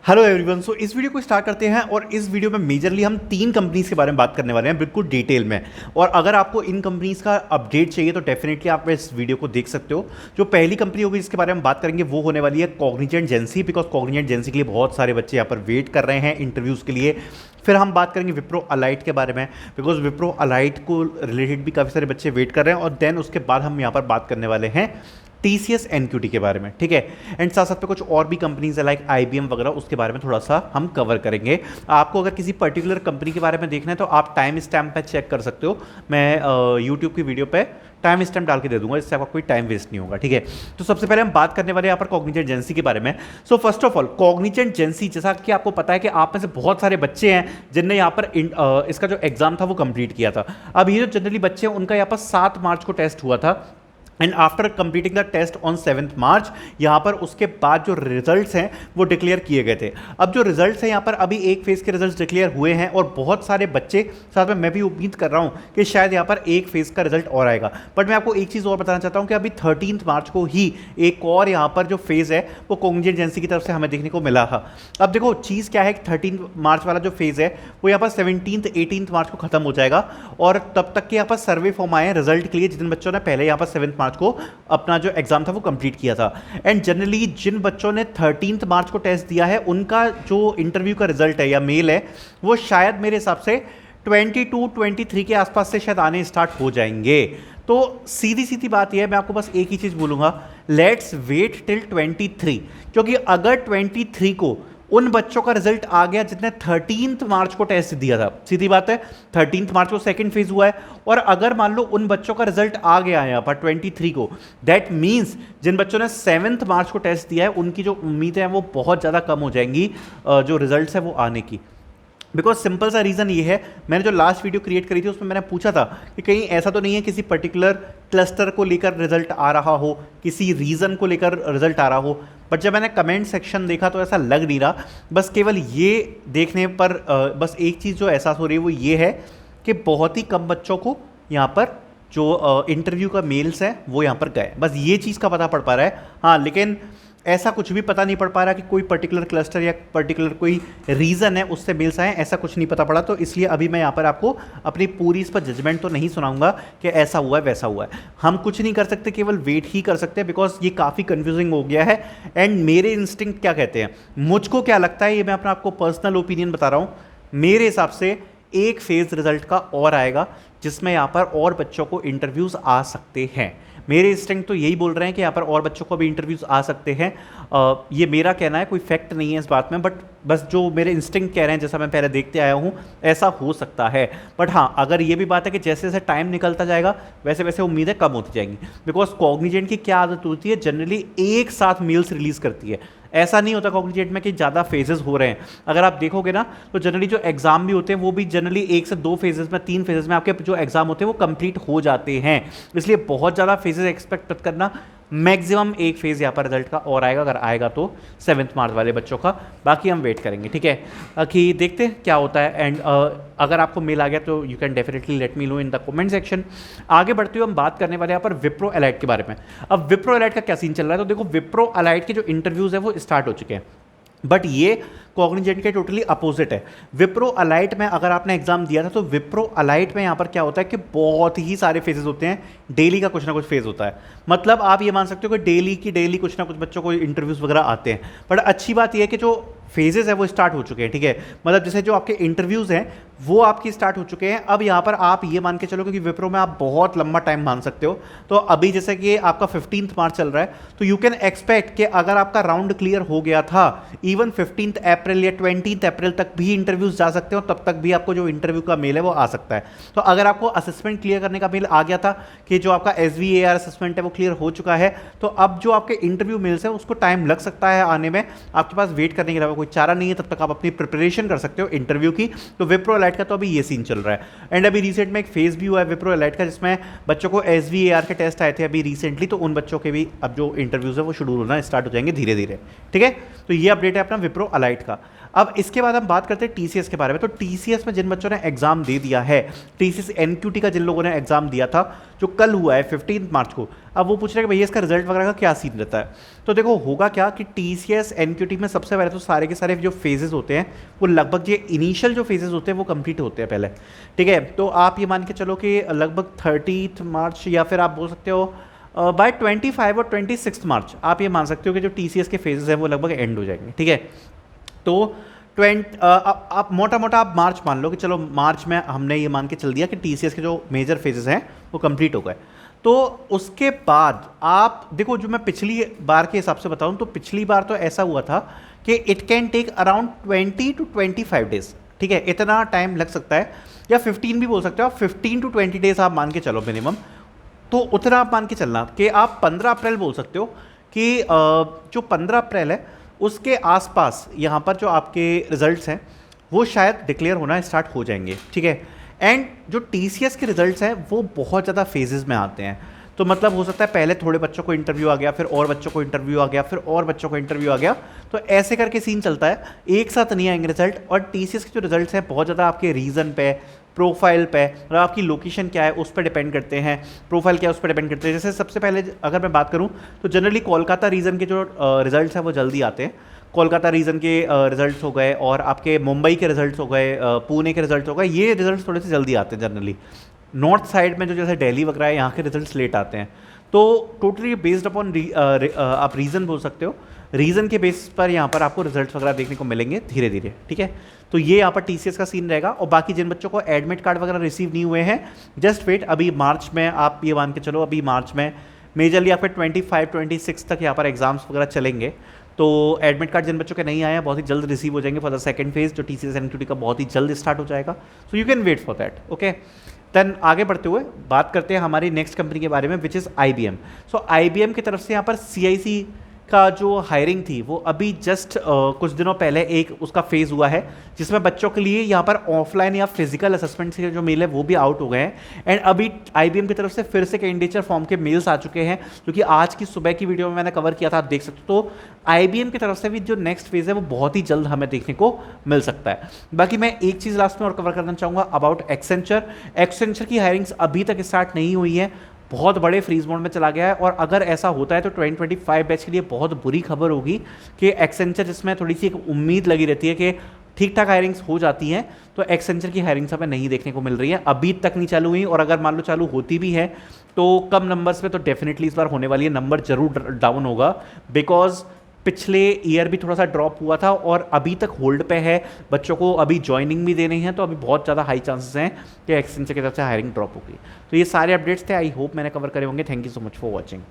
Hello everyone. सो इस video को start करते हैं और इस वीडियो में मेजरली हम 3 कंपनीज के बारे में बात करने वाले हैं बिल्कुल डिटेल में। और अगर आपको इन कंपनीज का अपडेट चाहिए तो डेफिनेटली आप इस वीडियो को देख सकते हो। जो पहली कंपनी होगी जिसके बारे में बात करेंगे वो होने वाली है कॉग्निजेंट जेंसी, बिकॉज कॉग्निजेंट जेंसी के लिए बहुत सारे बच्चे यहाँ पर वेट कर रहे हैं इंटरव्यूज़ के लिए। फिर हम बात करेंगे विप्रो अलाइट के बारे में, बिकॉज विप्रो अलाइट को रिलेटेड भी काफ़ी सारे बच्चे वेट कर रहे हैं। और देन उसके बाद हम यहाँ पर बात करने वाले हैं टीसीएस एनक्यूटी के बारे में, ठीक है। एंड साथ साथ पे कुछ और भी कंपनीज है लाइक आईबीएम वगैरह, उसके बारे में थोड़ा सा हम कवर करेंगे। आपको अगर किसी पर्टिकुलर कंपनी के बारे में देखना है तो आप टाइम स्टैम्प पे चेक कर सकते हो। मैं यूट्यूब की वीडियो पे टाइम स्टैम्प डाल के दे दूंगा, इससे आपका कोई टाइम वेस्ट नहीं होगा, ठीक है। तो सबसे पहले हम बात करने वाले यहाँ पर कॉग्निजेंट जेंसी के बारे में। So first of all Cognizant GenC, जैसा कि आपको पता है कि आप में से बहुत सारे बच्चे हैं जिनने यहाँ पर इसका जो एग्जाम था वो कंप्लीट किया था। अब ये जो जनरली बच्चे हैं उनका यहाँ पर 7 मार्च को टेस्ट हुआ था and after completing the test on 7 March यहाँ पर उसके बाद जो रिजल्ट्स हैं वो डिक्लेयर किए गए थे। अब जो रिजल्ट्स हैं यहाँ पर अभी एक फेज़ के रिजल्ट्स डिक्लेयर हुए हैं और बहुत सारे बच्चे, साथ में मैं भी उम्मीद कर रहा हूँ कि शायद यहाँ पर एक फेज़ का रिजल्ट और आएगा। बट मैं आपको एक चीज़ और बताना चाहता हूँ कि अभी 13 मार्च को ही एक और यहाँ पर जो फेज़ है वो कॉग्निजेंट जेंसी की तरफ से हमें देखने को मिला था। अब देखो चीज़ क्या है कि 13 मार्च वाला जो फेज़ है वो यहाँ पर 17 18 मार्च को खत्म हो जाएगा और तब तक के यहाँ पर सर्वे फॉर्म आए हैं रिजल्ट के लिए, जिन बच्चों ने पहले यहाँ पर 7 मार्च को अपना जो एग्जाम था वो कंप्लीट किया था। एंड जनरली जिन बच्चों ने 13 मार्च को टेस्ट दिया है उनका जो इंटरव्यू का रिजल्ट है या मेल है वो शायद मेरे हिसाब से 22-23 के आसपास से शायद आने स्टार्ट हो जाएंगे। तो सीधी सीधी बात यह है, मैं आपको बस एक ही चीज़ बोलूँगा, लेट्स वेट टिल 23, क्योंकि अगर 23 को उन बच्चों का रिजल्ट आ गया जिसने 13 मार्च को टेस्ट दिया था, सीधी बात है 13 मार्च को सेकंड फेज हुआ है, और अगर मान लो उन बच्चों का रिजल्ट आ गया है यहाँ पर 23 को, दैट मीन्स जिन बच्चों ने 7 मार्च को टेस्ट दिया है उनकी जो उम्मीदें हैं वो बहुत ज़्यादा कम हो जाएंगी जो रिजल्ट्स है वो आने की। बिकॉज सिंपल सा रीज़न ये है, मैंने जो लास्ट वीडियो क्रिएट करी थी उसमें मैंने पूछा था कि कहीं ऐसा तो नहीं है किसी पर्टिकुलर क्लस्टर को लेकर रिजल्ट आ रहा हो, किसी रीज़न को लेकर रिजल्ट आ रहा हो। बट जब मैंने कमेंट सेक्शन देखा तो ऐसा लग नहीं रहा। बस केवल ये देखने पर बस एक चीज़ जो एहसास हो रही है वो ये है कि बहुत ही कम बच्चों को यहाँ पर जो इंटरव्यू का मेल्स हैं वो यहाँ पर गए, बस ये चीज़ का पता पड़ पा रहा है। हाँ, लेकिन ऐसा कुछ भी पता नहीं पड़ पा रहा कि कोई पर्टिकुलर क्लस्टर या पर्टिकुलर कोई रीज़न है उससे मेल्स आए, ऐसा कुछ नहीं पता पड़ा। तो इसलिए अभी मैं यहाँ पर आपको अपनी पूरी इस पर जजमेंट तो नहीं सुनाऊंगा कि ऐसा हुआ है वैसा हुआ है। हम कुछ नहीं कर सकते, केवल वेट ही कर सकते हैं, बिकॉज ये काफ़ी कन्फ्यूजिंग हो गया है। एंड मेरे इंस्टिंक्ट क्या कहते हैं, मुझको क्या लगता है, ये मैं अपना आपको पर्सनल ओपिनियन बता रहा हूँ। मेरे हिसाब से एक फेज़ रिजल्ट का और आएगा जिसमें यहाँ पर और बच्चों को इंटरव्यूज़ आ सकते हैं। मेरे इंस्टिंक्ट तो यही बोल रहे हैं कि यहाँ पर और बच्चों को भी इंटरव्यूज़ आ सकते हैं। ये मेरा कहना है, कोई फैक्ट नहीं है इस बात में, बट बस जो मेरे इंस्टिंक्ट कह रहे हैं, जैसा मैं पहले देखते आया हूँ, ऐसा हो सकता है। बट हाँ, अगर ये भी बात है कि जैसे जैसे टाइम निकलता जाएगा वैसे वैसे उम्मीदें कम होती जाएंगी। बिकॉज कॉग्निजेंट की क्या आदत होती है, जनरली एक साथ मेल्स रिलीज़ करती है। ऐसा नहीं होता कॉग्निजेंट में कि ज़्यादा फेजेस हो रहे हैं। अगर आप देखोगे ना तो जनरली जो एग्जाम भी होते हैं वो भी जनरली 1 से 2 फेजेस में, 3 फेजेस में आपके जो एग्जाम होते हैं वो कंप्लीट हो जाते हैं। इसलिए बहुत ज़्यादा फेजेस एक्सपेक्ट मत करना। मैक्सिमम एक फेज़ यहाँ पर रिजल्ट का और आएगा, अगर आएगा तो 7 मार्च वाले बच्चों का। बाकी हम वेट करेंगे, ठीक है, कि देखते हैं क्या होता है। एंड अगर आपको मेल आ गया तो you can definitely let me know in the comment section. आगे बढ़ते हुए हम बात करने वाले हैं यहाँ पर विप्रो एलाइट के बारे में। अब विप्रो एलाइट का क्या सीन चल रहा है, तो देखो विप्रो एलाइट के जो इंटरव्यूज़ है वो स्टार्ट हो चुके हैं, बट ये कॉग्निजेंट के टोटली अपोजिट है। विप्रो अलाइट में अगर आपने एग्जाम दिया था तो विप्रो अलाइट में यहाँ पर क्या होता है कि बहुत ही सारे फेजेस होते हैं, डेली का कुछ ना कुछ फेज होता है। मतलब आप ये मान सकते हो कि डेली की डेली कुछ ना कुछ बच्चों को इंटरव्यूज़ वगैरह आते हैं। बट अच्छी बात यह है कि जो फेजेस है वो स्टार्ट हो चुके हैं, ठीक है। मतलब जैसे जो आपके इंटरव्यूज़ हैं वो आपकी स्टार्ट हो चुके हैं। अब यहाँ पर आप ये मान के चलो, क्योंकि विप्रो में आप बहुत लंबा टाइम मान सकते हो, तो अभी जैसे कि आपका 15 मार्च चल रहा है, तो यू कैन एक्सपेक्ट कि अगर आपका राउंड क्लियर हो गया था, इवन 15 अप्रैल या 20 अप्रैल तक भी इंटरव्यूज़ जा सकते हो, तब तक भी आपको जो इंटरव्यू का मेल है वो आ सकता है। तो अगर आपको असेसमेंट क्लियर करने का मेल आ गया था कि जो आपका SVAR असेसमेंट है वो क्लियर हो चुका है, तो अब जो आपके इंटरव्यू मेल्स है उसको टाइम लग सकता है आने में। आपके पास वेट करने के अलावा कोई चारा नहीं है, तब तक आप अपनी प्रिपरेशन कर सकते हो इंटरव्यू की। तो विप्रो एलाइट का तो अभी ये सीन चल रहा है। एंड अभी रिसेंट में एक फेज भी हुआ है विप्रो एलाइट का, जिसमें बच्चों को SVAR के टेस्ट आए थे अभी रिसेंटली, तो उन बच्चों के भी अब जो इंटरव्यूज़ है वो शेड्यूल होना स्टार्ट हो जाएंगे धीरे धीरे, ठीक है। तो ये अपडेट है अपना विप्रो अलाइट का। अब इसके बाद हम बात करते हैं टीसीएस के बारे में। तो टीसीएस में जिन बच्चों ने एग्जाम दे दिया है, टीसीएस एनक्यूटी का जिन लोगों ने एग्जाम दिया था जो कल हुआ है 15 मार्च को, अब वो पूछ रहे हैं कि भैया इसका रिजल्ट वगैरह का क्या सीन रहता है। तो देखो होगा क्या कि टीसीएस एनक्यूटी में सबसे पहले तो सारे के सारे जो फेजेस होते हैं वो लगभग ये इनिशियल जो फेजेस होते हैं वो कंप्लीट होते हैं पहले, ठीक है। तो आप ये मान के चलो कि लगभग 30 मार्च या फिर आप बोल सकते हो बाय 25 और 26 मार्च आप ये मान सकते हो कि जो टीसीएस के फेजेस हैं वो लगभग एंड हो जाएंगे, ठीक है। तो आप मोटा मोटा आप मार्च मान लो कि चलो मार्च में हमने ये मान के चल दिया कि टीसीएस के जो मेजर फेजेस हैं वो कंप्लीट हो गए। तो उसके बाद आप देखो, जो मैं पिछली बार के हिसाब से बताऊं तो पिछली बार तो ऐसा हुआ था कि it can take around 20 to 25 days, ठीक है, इतना टाइम लग सकता है, या 15 भी बोल सकते हो आप, 15 to 20 डेज आप मान के चलो मिनिमम। तो उतना आप मान के चलना कि आप 15 अप्रैल बोल सकते हो कि जो 15 अप्रैल है उसके आसपास यहाँ पर जो आपके रिजल्ट्स हैं वो शायद डिक्लेयर होना स्टार्ट हो जाएंगे, ठीक है। एंड जो टीसीएस के रिजल्ट्स हैं वो बहुत ज़्यादा फेजेस में आते हैं। तो मतलब हो सकता है पहले थोड़े बच्चों को इंटरव्यू आ गया, फिर और बच्चों को इंटरव्यू आ गया, फिर और बच्चों को इंटरव्यू आ गया, तो ऐसे करके सीन चलता है, एक साथ नहीं आएंगे रिजल्ट। और टीसीएस के जो रिजल्ट्स हैं बहुत ज़्यादा आपके रीजन पे, प्रोफाइल पे, और आपकी लोकेशन क्या है उस पर डिपेंड करते हैं, प्रोफाइल क्या है उस पर डिपेंड करते हैं। जैसे सबसे पहले अगर मैं बात करूं तो जनरली कोलकाता रीजन के जो रिजल्ट्स हैं वो जल्दी आते हैं। कोलकाता रीजन के रिजल्ट्स हो गए, और आपके मुंबई के रिजल्ट्स हो गए, पुणे के रिजल्ट्स हो गए, ये रिजल्ट्स थोड़े से जल्दी आते हैं जनरली। नॉर्थ साइड में जो जैसे दिल्ली वगैरह है यहाँ के रिजल्ट्स लेट आते हैं। तो टोटली बेस्ड अपॉन आप रीज़न बोल सकते हो, रीज़न के बेस पर यहाँ पर आपको रिजल्ट्स वगैरह देखने को मिलेंगे धीरे धीरे, ठीक है। तो ये यहाँ पर टीसीएस का सीन रहेगा। और बाकी जिन बच्चों को एडमिट कार्ड वगैरह रिसीव नहीं हुए हैं, जस्ट वेट, अभी मार्च में आप ये मान के चलो, अभी मार्च में मेजरली आपके 25-26 तक यहाँ पर एग्जाम्स वगैरह चलेंगे। तो एडमिट कार्ड जिन बच्चों के नहीं आए हैं बहुत ही जल्द रिसीव हो जाएंगे फॉर द सेकंड फेज, जो टीसीएस एनक्यूटी का बहुत ही जल्द स्टार्ट हो जाएगा। So you can wait for that, okay. Then आगे बढ़ते हुए बात करते हैं हमारी नेक्स्ट कंपनी के बारे में, which is IBM. So IBM की तरफ से यहाँ पर सीआईसी का जो हायरिंग थी वो अभी जस्ट कुछ दिनों पहले एक उसका फेज़ हुआ है, जिसमें बच्चों के लिए यहाँ पर ऑफलाइन या फिजिकल असेसमेंट के जो मेल है वो भी आउट हो गए हैं। एंड अभी आईबीएम की तरफ से फिर से कैंडिडेचर फॉर्म के मेल्स आ चुके हैं, जो कि आज की सुबह की वीडियो में मैंने कवर किया था, आप देख सकते हो। तो आईबीएम की तरफ से भी जो नेक्स्ट फेज़ है वो बहुत ही जल्द हमें देखने को मिल सकता है। बाकी मैं एक चीज़ लास्ट में और कवर करना चाहूँगा अबाउट एक्सेंचर। एक्सेंचर की हायरिंग्स अभी तक स्टार्ट नहीं हुई है, बहुत बड़े फ्रीज मोड में चला गया है। और अगर ऐसा होता है तो 2025 बैच के लिए बहुत बुरी खबर होगी कि एक्सेंचर, जिसमें थोड़ी सी एक उम्मीद लगी रहती है कि ठीक ठाक हायरिंग्स हो जाती हैं, तो एक्सेंचर की हायरिंग्स हमें नहीं देखने को मिल रही है, अभी तक नहीं चालू हुई। और अगर मान लो चालू होती भी है तो कम नंबर्स पे तो डेफिनेटली इस बार होने वाली है, नंबर जरूर डाउन होगा, बिकॉज पिछले ईयर भी थोड़ा सा ड्रॉप हुआ था और अभी तक होल्ड पे है, बच्चों को अभी ज्वाइनिंग भी देनी है, तो अभी बहुत ज़्यादा हाई चांसेस हैं कि एक्सेंचर की तरफ से हायरिंग ड्रॉप होगी। तो ये सारे अपडेट्स थे, आई होप मैंने कवर करे होंगे। Thank you so much for watching.